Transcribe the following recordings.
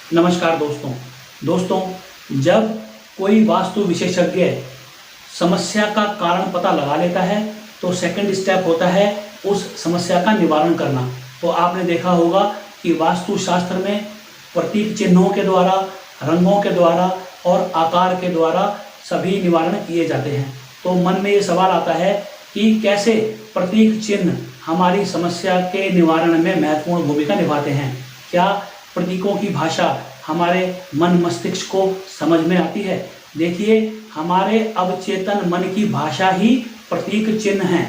नमस्कार दोस्तों, जब कोई वास्तु विशेषज्ञ समस्या का कारण पता लगा लेता है तो सेकंड स्टेप होता है उस समस्या का निवारण करना। तो आपने देखा होगा कि वास्तु शास्त्र में प्रतीक चिन्हों के द्वारा, रंगों के द्वारा और आकार के द्वारा सभी निवारण किए जाते हैं। तो मन में ये सवाल आता है कि कैसे प्रतीक चिन्ह हमारी समस्या के निवारण में महत्वपूर्ण भूमिका निभाते हैं। क्या प्रतीकों की भाषा हमारे मन मस्तिष्क को समझ में आती है? देखिए, हमारे अवचेतन मन की भाषा ही प्रतीक चिन्ह हैं।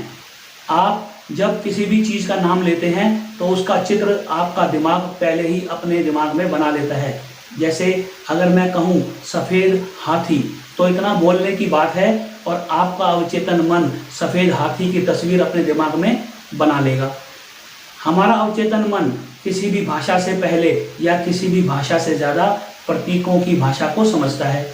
आप जब किसी भी चीज़ का नाम लेते हैं तो उसका चित्र आपका दिमाग पहले ही अपने दिमाग में बना लेता है। जैसे अगर मैं कहूँ सफ़ेद हाथी, तो इतना बोलने की बात है और आपका अवचेतन मन सफ़ेद हाथी की तस्वीर अपने दिमाग में बना लेगा। हमारा अवचेतन मन किसी भी भाषा से पहले या किसी भी भाषा से ज़्यादा प्रतीकों की भाषा को समझता है।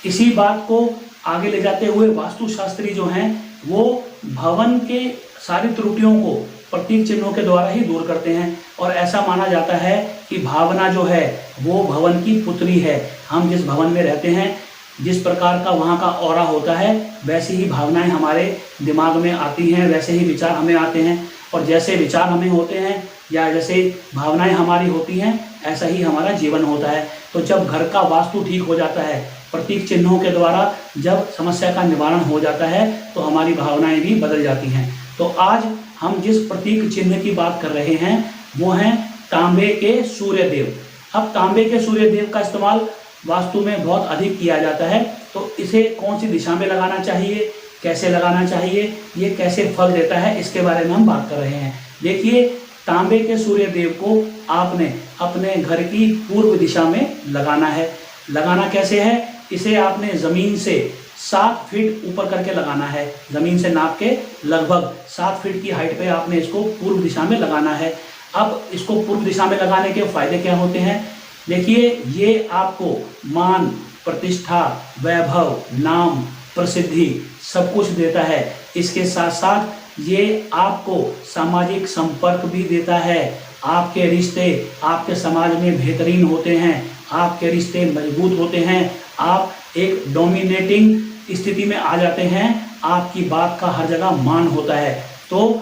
इसी बात को आगे ले जाते हुए वास्तुशास्त्री जो हैं वो भवन के सारी त्रुटियों को प्रतीक चिन्हों के द्वारा ही दूर करते हैं। और ऐसा माना जाता है कि भावना जो है वो भवन की पुत्री है। हम जिस भवन में रहते हैं, जिस प्रकार का वहाँ का ऑरा होता है, वैसी ही भावनाएं हमारे दिमाग में आती हैं, वैसे ही विचार हमें आते हैं। और जैसे विचार हमें होते हैं या जैसे भावनाएं हमारी होती हैं, ऐसा ही हमारा जीवन होता है। तो जब घर का वास्तु ठीक हो जाता है, प्रतीक चिन्हों के द्वारा जब समस्या का निवारण हो जाता है, तो हमारी भावनाएं भी बदल जाती हैं। तो आज हम जिस प्रतीक चिन्ह की बात कर रहे हैं वो हैं तांबे के सूर्य देव। अब तांबे के सूर्य देव का इस्तेमाल वास्तु में बहुत अधिक किया जाता है। तो इसे कौन सी दिशा में लगाना चाहिए, कैसे लगाना चाहिए, ये कैसे फल देता है, इसके बारे में हम बात कर रहे हैं। देखिए, तांबे के सूर्य देव को आपने अपने घर की पूर्व दिशा में लगाना है। लगाना कैसे है? इसे आपने ज़मीन से 7 फीट ऊपर करके लगाना है। ज़मीन से नाप के लगभग 7 फीट की हाइट पे आपने इसको पूर्व दिशा में लगाना है। अब इसको पूर्व दिशा में लगाने के फायदे क्या होते हैं? देखिए, ये आपको मान, प्रतिष्ठा, वैभव, नाम, प्रसिद्धि सब कुछ देता है। इसके साथ साथ ये आपको सामाजिक संपर्क भी देता है। आपके रिश्ते आपके समाज में बेहतरीन होते हैं, आपके रिश्ते मजबूत होते हैं, आप एक डोमिनेटिंग स्थिति में आ जाते हैं, आपकी बात का हर जगह मान होता है। तो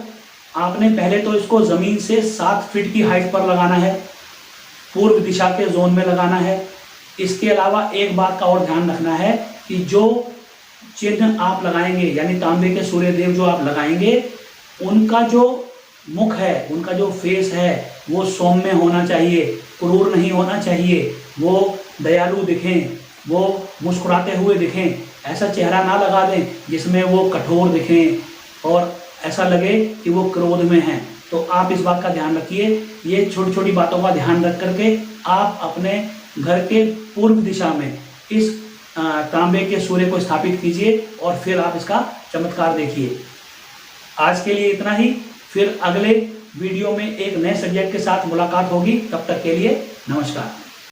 आपने पहले तो इसको ज़मीन से 7 फीट की हाइट पर लगाना है, पूर्व दिशा के जोन में लगाना है। इसके अलावा एक बात का और ध्यान रखना है कि जो चिन्ह आप लगाएंगे, यानी तांबे के सूर्य देव जो आप लगाएंगे, उनका जो मुख है, उनका जो फेस है, वो सौम्य होना चाहिए, क्रूर नहीं होना चाहिए। वो दयालु दिखें, वो मुस्कुराते हुए दिखें। ऐसा चेहरा ना लगा दें जिसमें वो कठोर दिखें और ऐसा लगे कि वो क्रोध में हैं। तो आप इस बात का ध्यान रखिए। ये छोटी छोटी बातों का ध्यान रख करके आप अपने घर के पूर्व दिशा में इस तांबे के सूर्य को स्थापित कीजिए और फिर आप इसका चमत्कार देखिए। आज के लिए इतना ही। फिर अगले वीडियो में एक नए सब्जेक्ट के साथ मुलाकात होगी। तब तक के लिए नमस्कार।